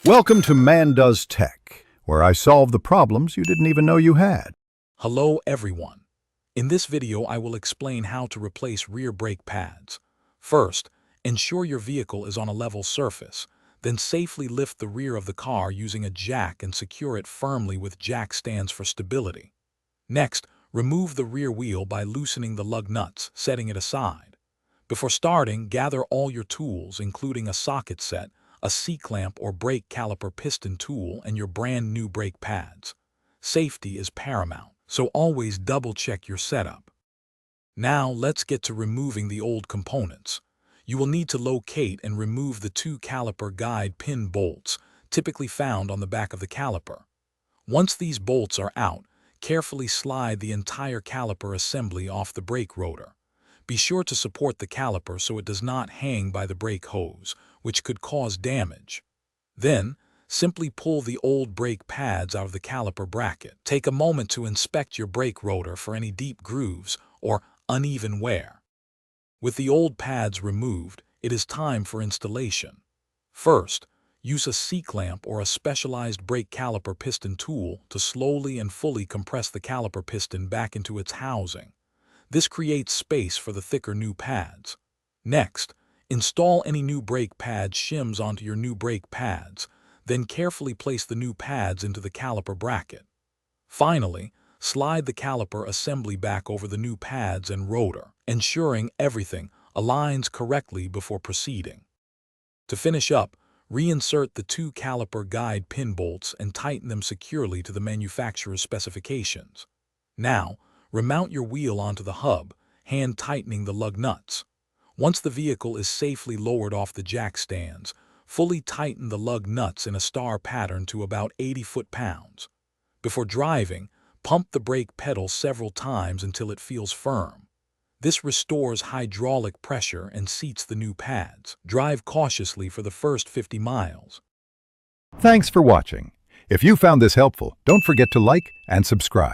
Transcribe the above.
Welcome to Man Does Tech, where I solve the problems you didn't even know you had. Hello everyone. In this video I will explain how to replace rear brake pads. First, ensure your vehicle is on a level surface, then safely lift the rear of the car using a jack and secure it firmly with jack stands for stability. Next, remove the rear wheel by loosening the lug nuts, setting it aside. Before starting, gather all your tools, including a socket set, a C-clamp or brake caliper piston tool, and your brand new brake pads. Safety is paramount, so always double-check your setup. Now let's get to removing the old components. You will need to locate and remove the two caliper guide pin bolts, typically found on the back of the caliper. Once these bolts are out, carefully slide the entire caliper assembly off the brake rotor. Be sure to support the caliper so it does not hang by the brake hose, which could cause damage. Then, simply pull the old brake pads out of the caliper bracket. Take a moment to inspect your brake rotor for any deep grooves or uneven wear. With the old pads removed, it is time for installation. First, use a C-clamp or a specialized brake caliper piston tool to slowly and fully compress the caliper piston back into its housing. This creates space for the thicker new pads. Next, install any new brake pad shims onto your new brake pads, then carefully place the new pads into the caliper bracket. Finally, slide the caliper assembly back over the new pads and rotor, ensuring everything aligns correctly before proceeding. To finish up, reinsert the two caliper guide pin bolts and tighten them securely to the manufacturer's specifications. Now, remount your wheel onto the hub, hand tightening the lug nuts. Once the vehicle is safely lowered off the jack stands, fully tighten the lug nuts in a star pattern to about 80 foot-pounds. Before driving, pump the brake pedal several times until it feels firm. This restores hydraulic pressure and seats the new pads. Drive cautiously for the first 50 miles. Thanks for watching. If you found this helpful, don't forget to like and subscribe.